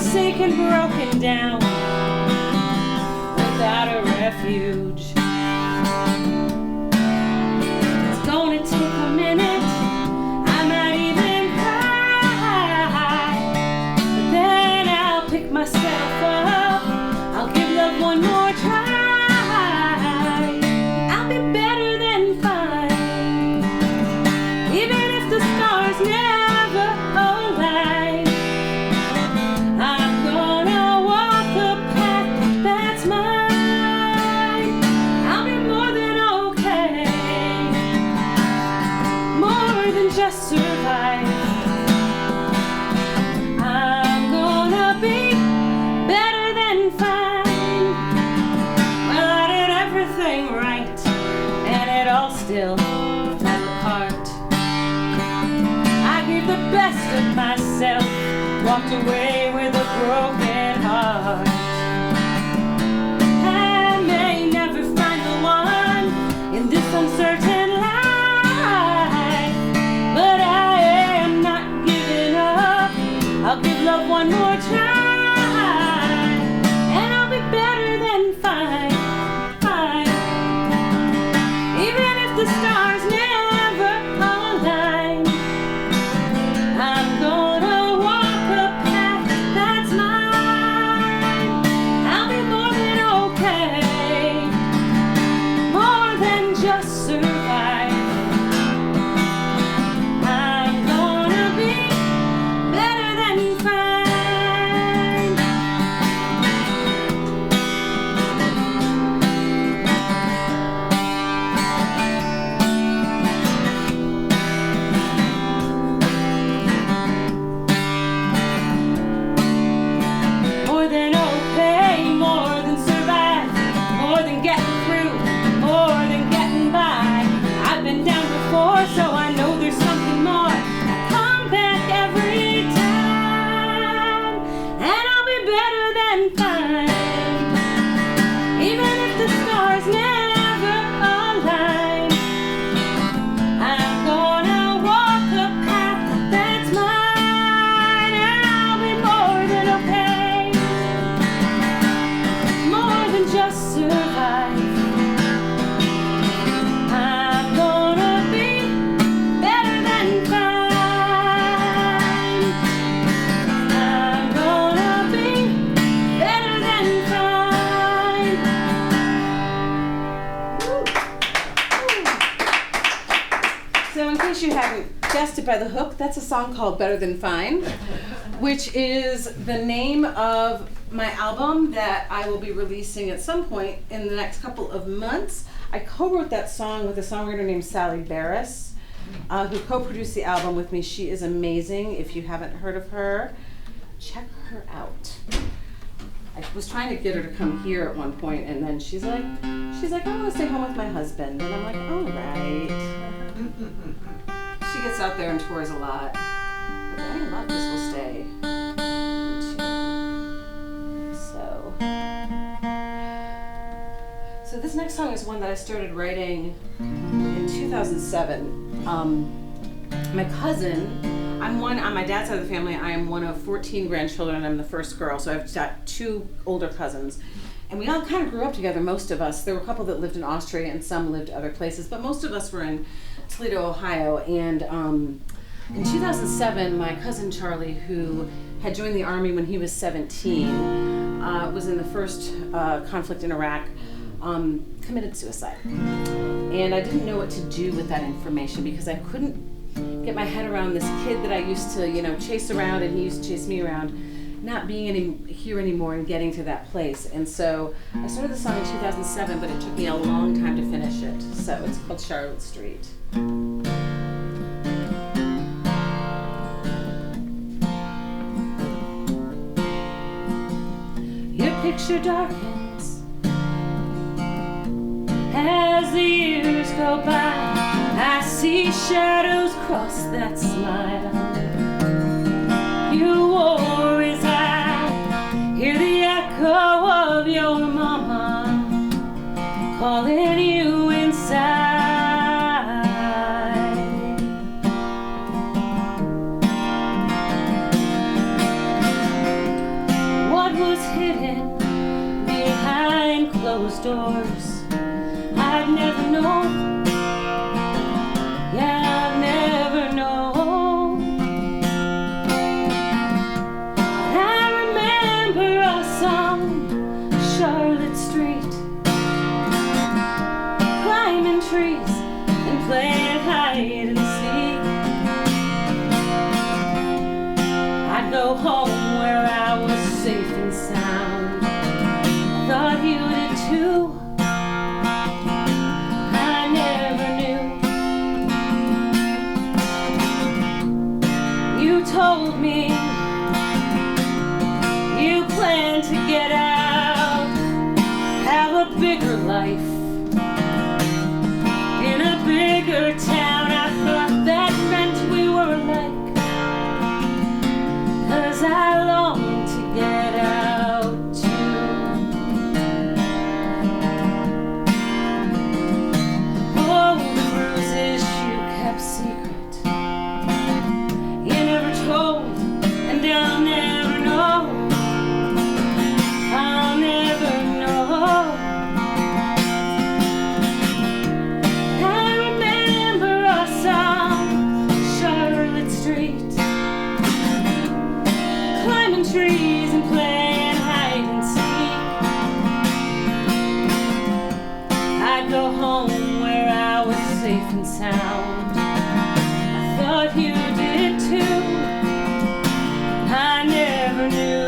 forsaken, broken down, without a refuge. It's gonna take a minute, I might even cry, but then I'll pick myself up, I'll give love one more try. I'll be better than fine, even if the stars never align. I'm gonna walk the path that's mine. I'll be more than okay, more than just survive. I'm gonna be better than fine. Well, I did everything right, and it all still fell apart. I gave the best of myself, walked away with a broken heart. I may never find the one in this uncertain life, but I am not giving up. I'll give love one more try, and I'll be better than fine, fine. Even if the stars never align, I'm gonna walk the path that's mine. I'll be more than okay, more than just survive. I'm gonna be better than fine. More than okay, more than survive, more than getting through, more than getting by. I've been down before, so I know there's something more. I come back every time, and I'll be better than fine. Even if the stars never align, I'm gonna walk the path that's mine, and I'll be more than okay, more than just survive. I'm gonna be better than fine. I'm gonna be better than fine. Woo. So in case you haven't guessed it by the hook, that's a song called Better Than Fine, which is the name of my album that I will be releasing at some point in the next couple of months. I co-wrote that song with a songwriter named Sally Barris, who co-produced the album with me. She is amazing. If you haven't heard of her, check her out. I was trying to get her to come here at one point, and then she's like, I want to stay home with my husband. And I'm like, all right. She gets out there and tours a lot. But any luck, this will stay in tune. So this next song is one that I started writing in 2007. My cousin, I'm one, on my dad's side of the family, I am one of 14 grandchildren, and I'm the first girl, so I've got two older cousins. And we all kind of grew up together, most of us. There were a couple that lived in Austria and some lived other places, but most of us were in Toledo, Ohio. And in 2007, my cousin Charlie, who had joined the Army when he was 17, was in the first conflict in Iraq, committed suicide. And I didn't know what to do with that information because I couldn't get my head around this kid that I used to, chase around, and he used to chase me around, not being here anymore and getting to that place. And so I started the song in 2007, but it took me a long time to finish it. So it's called Charlotte Street. Your picture darkens as the years go by. I see shadows cross that smile you wore as I hear the echo of your mama calling you inside. and playing hide and seek. I'd go home where I was safe and sound. I thought you did too. I never knew. You told me you planned to get out, have a bigger life in a bigger town. I thought that meant we were alike, 'cause I longed to get out too. Oh, the bruises you kept secret, you never told, and I'll never know. I'll never know. I remember us on Charlotte Street, climbing trees and playing hide and seek. I'd go home where I was safe and sound. I thought you did too. I never knew.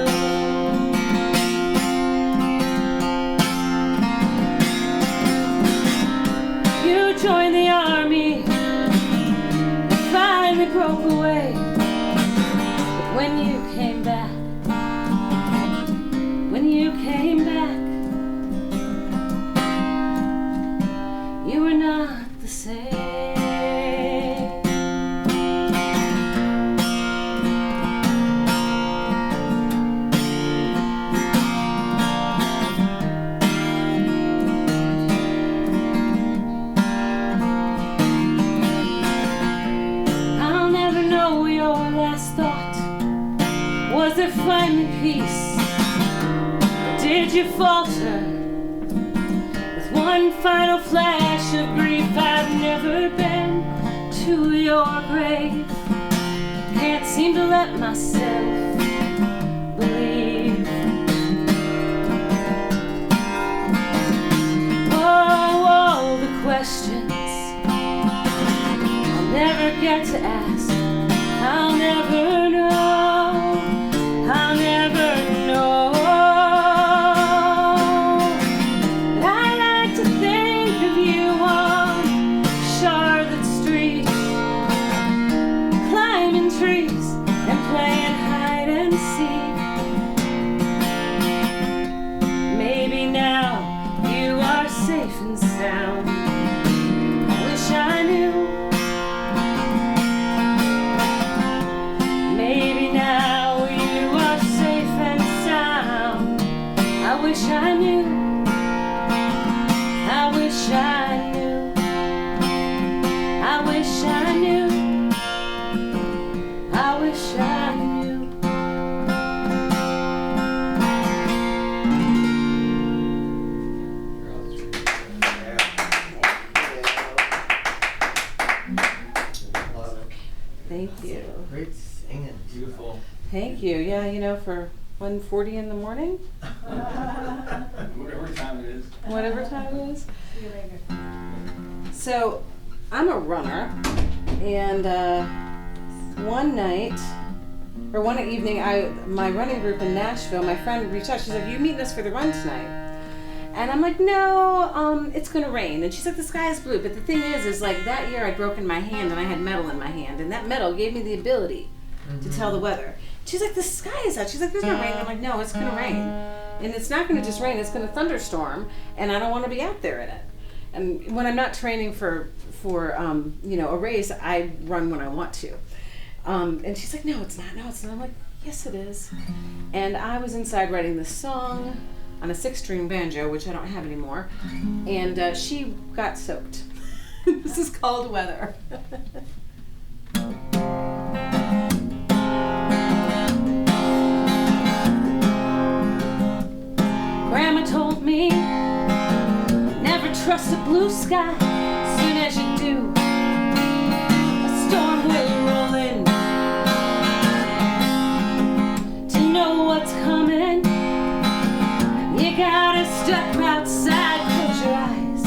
You joined the army, finally broke away. But when you came back, you were not the same. I'll never know your last thought. Was there finally peace? Or did you falter? With one final flash of grief, I've never been to your grave. Can't seem to let myself believe. Oh, all the questions I'll never get to ask. I'll never know. I'll never know. Maybe now you are safe and sound. I wish I knew. Maybe now you are safe and sound. I wish I knew. I wish I knew. I wish I knew. I wish I knew. Thank you. Great singing. Beautiful. Thank you. Yeah, you know, for 1:40 in the morning, Whatever time it is. whatever time it is. So, I'm a runner, and one evening, my running group in Nashville, my friend reached out. She's like, "You meeting us for the run tonight?" And I'm like, "No, it's gonna rain." And she's like, "The sky is blue." But the thing is like that year I'd broken my hand and I had metal in my hand, and that metal gave me the ability to tell the weather. She's like, "The sky is out." She's like, "There's no rain." I'm like, "No, it's gonna rain, and it's not gonna just rain. It's gonna thunderstorm, and I don't want to be out there in it." And when I'm not training for a race, I run when I want to. And she's like, "No, it's not. No, it's not." I'm like, "Yes, it is." And I was inside writing this song on a 6-string banjo, which I don't have anymore, and she got soaked. This is called Weather. Grandma told me, never trust a blue sky. Soon as you do, a storm will roll in. To know what's coming, you gotta step outside, close your eyes,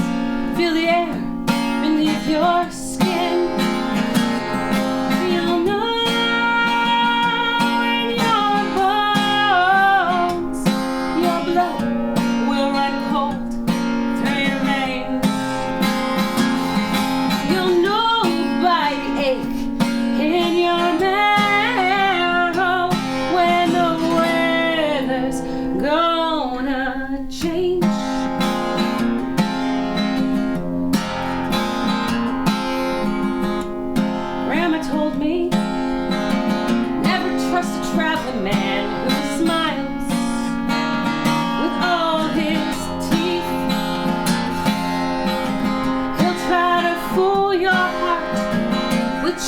feel the air beneath your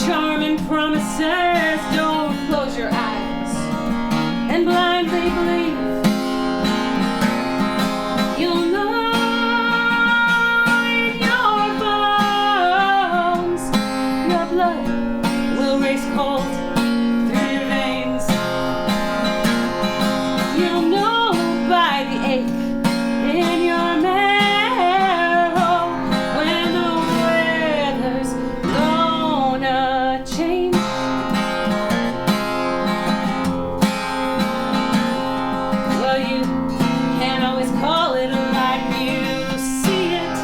charm and promises. Don't close your eyes and blindly believe. You'll know in your bones, your blood will race cold through your veins. You'll know by the ache in your marrow when the weather's gonna change. Well, you can't always call it like you see it,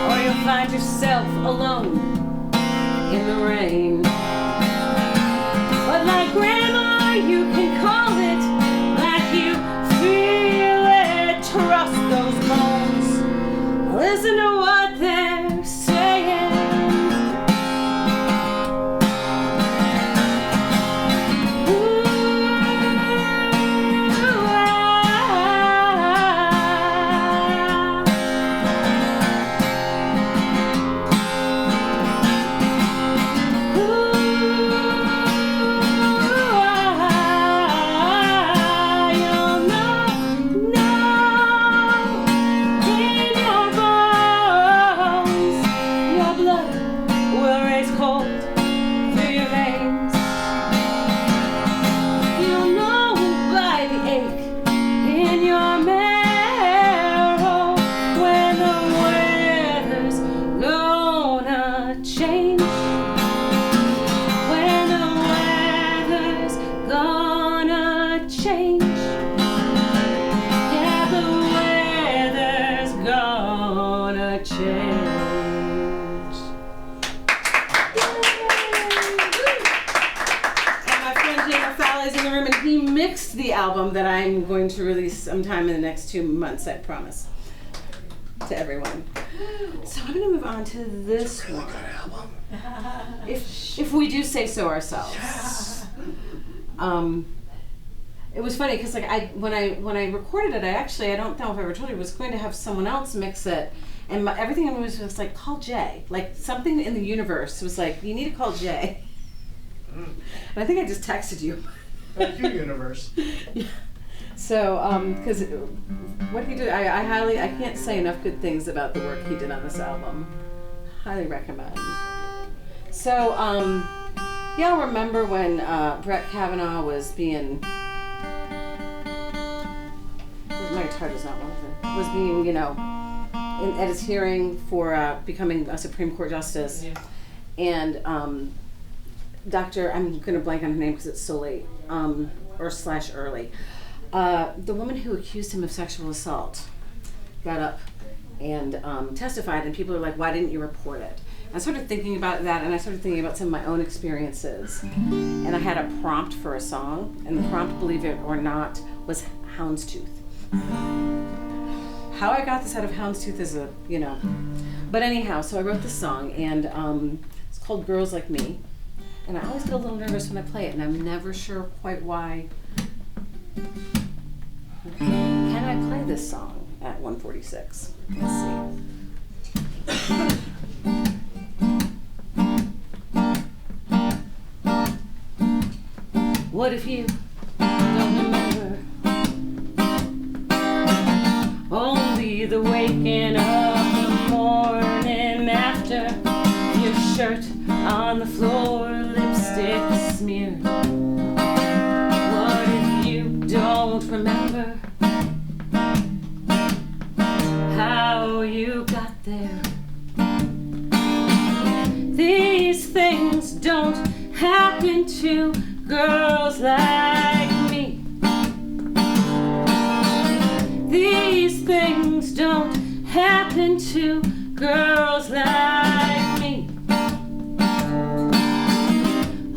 or you'll find yourself alone in the rain. But like grandma, you can call it like you feel it. Trust those bones. Listen to what they're saying. Ooh, you'll know in your bones, your blood will race cold through your veins. You'll know by the ache in your marrow when the weather's gonna change. When the weather's gonna change. Yeah, the weather's gonna change. And my friend Dana Fowler is in the room, and he mixed the album that I'm going to release sometime in the next 2 months, I promise, to everyone. So I'm going to move on to this one. If we do say so ourselves. It was funny because like when I recorded it, I don't know if I ever told you, I was going to have someone else mix it, and everything in me was just like, call Jay. Like something in the universe was like, you need to call Jay. And I think I just texted you. Thank you, universe. Yeah. So, because what he did, I can't say enough good things about the work he did on this album. Highly recommend. So, y'all remember when Brett Kavanaugh was being, my guitar does not want to, was being, at his hearing for becoming a Supreme Court Justice. Yeah. And Dr., I'm going to blank on her name because it's so late, or / early. The woman who accused him of sexual assault got up and testified, and people are like, why didn't you report it? I started thinking about that, and I started thinking about some of my own experiences. And I had a prompt for a song, and the prompt, believe it or not, was Houndstooth. How I got this out of Houndstooth is But anyhow, so I wrote this song, and it's called Girls Like Me. And I always get a little nervous when I play it, and I'm never sure quite why. Can I play this song at 1:46? Let's see. What if you don't remember only the waking up the morning after, your shirt on the floor, lipstick smeared? What if you don't remember how you got there? These things don't happen to girls like me. These things don't happen to girls like me.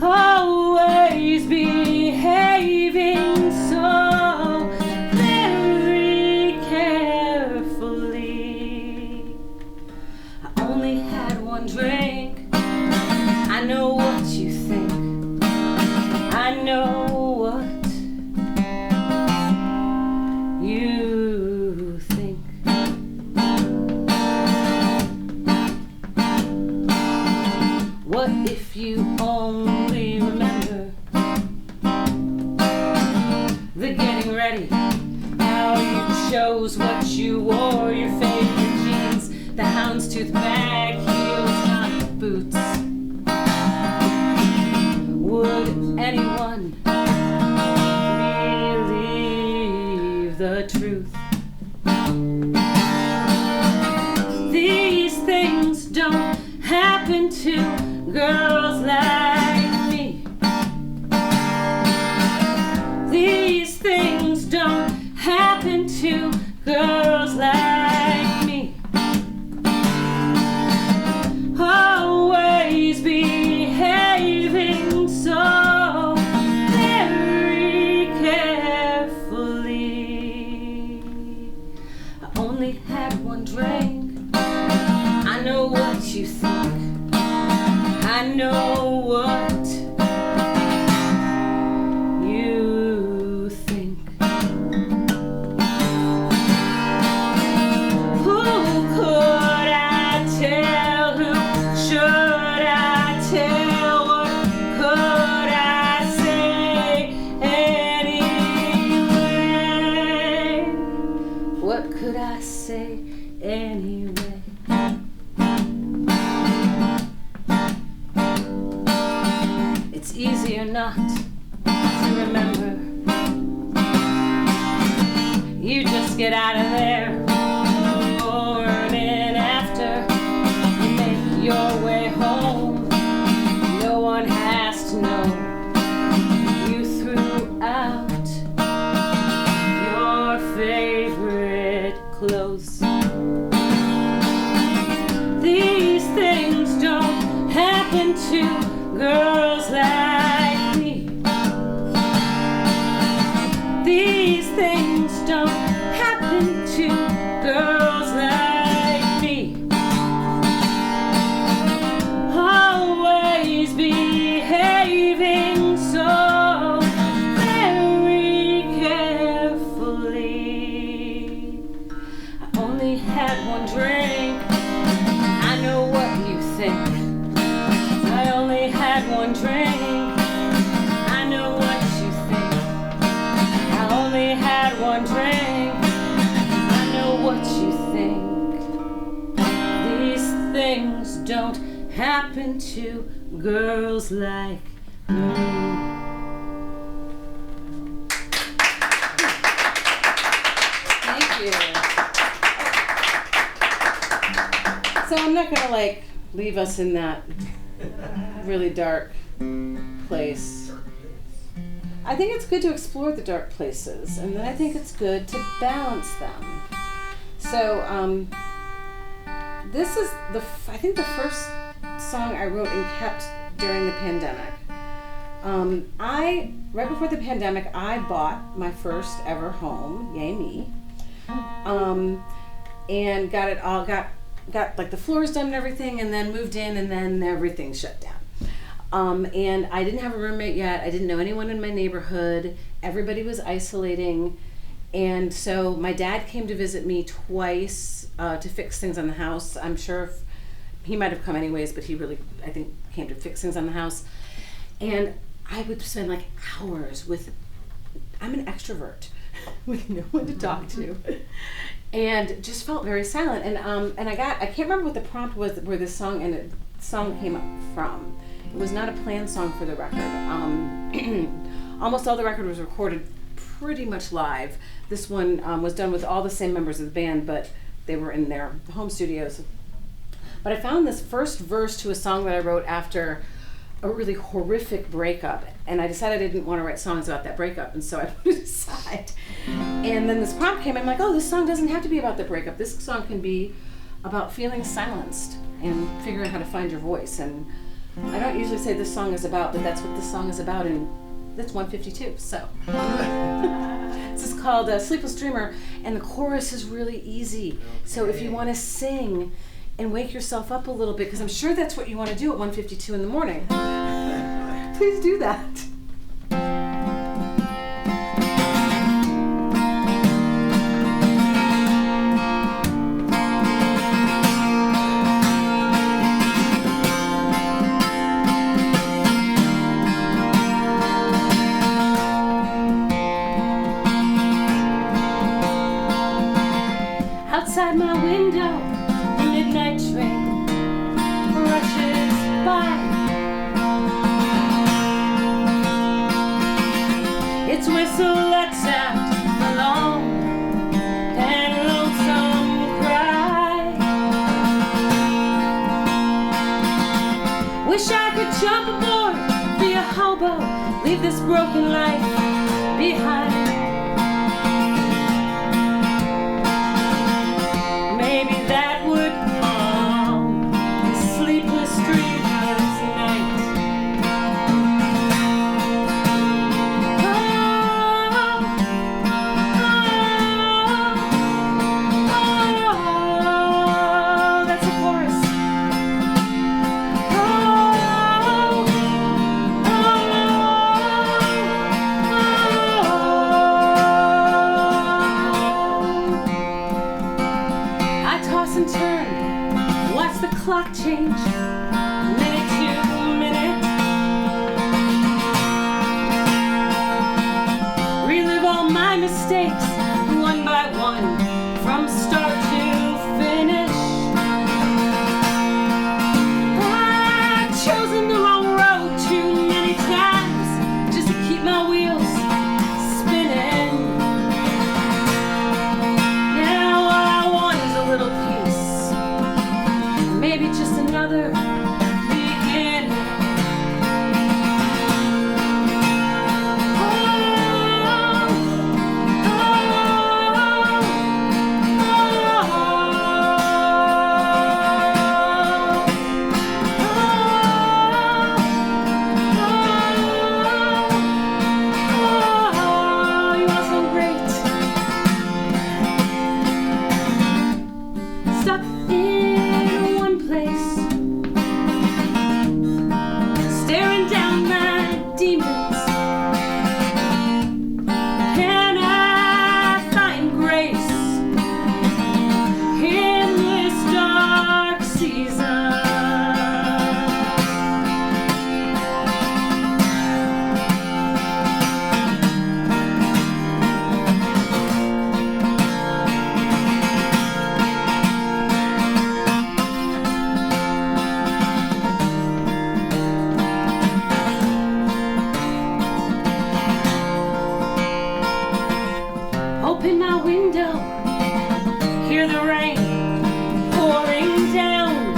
Always behaving so very carefully. I only had one drink. I know what you think. I know what you think. What What if you only remember the getting ready, how you chose what you wore, your favorite jeans, the houndstooth bag, heels, not boots. Would anyone believe the truth? These things don't happen to girls like me. These things don't happen to girls like me. Always behaving so very carefully. I only had one drink. I know what you think. I know what you think. Who could I tell? Who should I tell? What could I say anyway? What could I say anyway? It's easier not to remember. You just get out of there, morning after. You make your way home. No one has to know you threw out your favorite clothes. These things don't happen to girls like me. These things don't happen to girls like me. Always behaving so very carefully. I only had one drink. I know what you think. I only had one drink. I know what you think. I only had one drink. I know what you think. These things don't happen to girls like me. Thank you. So I'm not gonna leave us in that really dark place. I think it's good to explore the dark places, and then I think it's good to balance them. So this is I think the first song I wrote and kept during the pandemic. Right before the pandemic, I bought my first ever home, yay me, and got it all, got the floors done and everything, and then moved in, and then everything shut down. And I didn't have a roommate yet. I didn't know anyone in my neighborhood. Everybody was isolating. And so my dad came to visit me twice to fix things on the house. I'm sure he might have come anyways, but he really, I think, came to fix things on the house. And I would spend hours I'm an extrovert, with no one to talk to. And just felt very silent. And I can't remember what the prompt was where this song came up from. It was not a planned song for the record. Almost all the record was recorded pretty much live. This one was done with all the same members of the band, but they were in their home studios. But I found this first verse to a song that I wrote after a really horrific breakup, and I decided I didn't want to write songs about that breakup, and so I put it aside. And then this prompt came, I'm like, oh, this song doesn't have to be about the breakup. This song can be about feeling silenced and figuring out how to find your voice. And I don't usually say this song is about, but that's what this song is about, and that's 152, so. This is called Sleepless Dreamer, and the chorus is really easy. So if you want to sing and wake yourself up a little bit, because I'm sure that's what you want to do at 1:52 in the morning, please do that. wish I could jump aboard, be a hobo, leave this broken life behind. Maybe that would calm the sleepless dreamers night. That's a chorus. I toss and turn, watch the clock change, minute to minute. Relive all my mistakes, one by one, from start to finish. I've chosen the wrong road too many times, just to keep my wheels spinning. Now all I want is a little peace, maybe just another beginning. You are so great. Stuck in one place, staring down my demons. Can I find grace in this dark season? Open my window, hear the rain pouring down.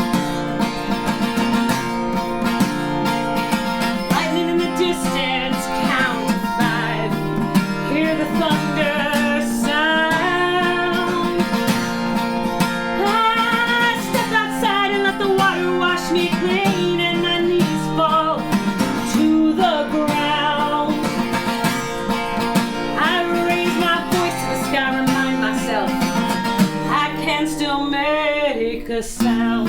Lightning in the distance, count to 5. Hear the thunder sound. I step outside and let the water wash me clean, and my knees fall to the ground. I raise my voice to the sky, remind myself I can still make a sound.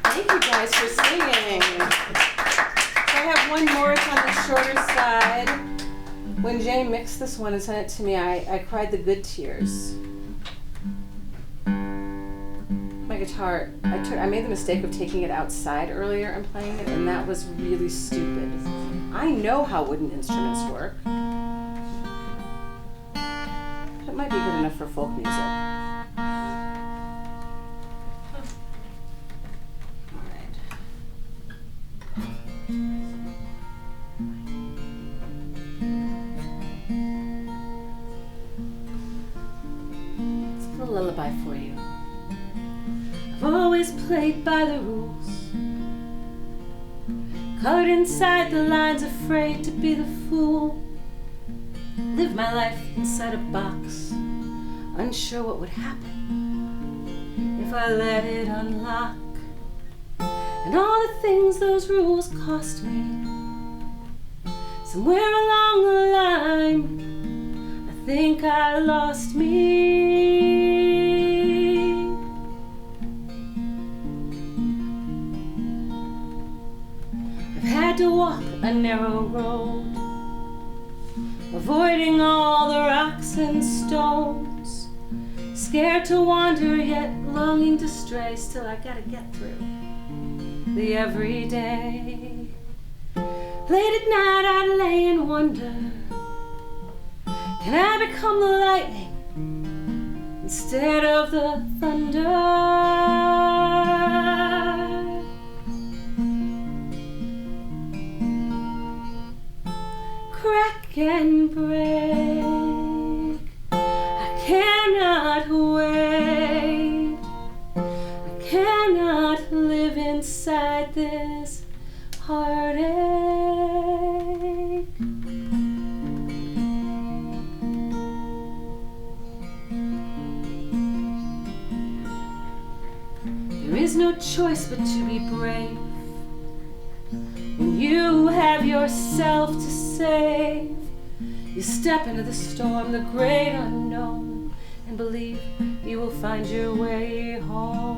Thank you guys for singing. So I have one more, it's on the shorter side. When Jay mixed this one and sent it to me, I cried the good tears. My guitar, I made the mistake of taking it outside earlier and playing it, and that was really stupid. I know how wooden instruments work. That might be good enough for folk music. A lullaby for you. I've always played by the rules, colored inside the lines, afraid to be the fool. Live my life inside a box, unsure what would happen if I let it unlock. And all the things those rules cost me, somewhere along the line, I think I lost me. I've had had to walk a narrow road, avoiding all the rocks and stones, scared to wander yet longing to stray. Still I gotta get through the everyday. Late at night I lay and wonder, can I become the lightning instead of the thunder? Crack and break, I cannot wait, I cannot live inside this heartache. There is no choice but to be brave when you have yourself to save. You step into the storm, the great unknown, and believe you will find your way home.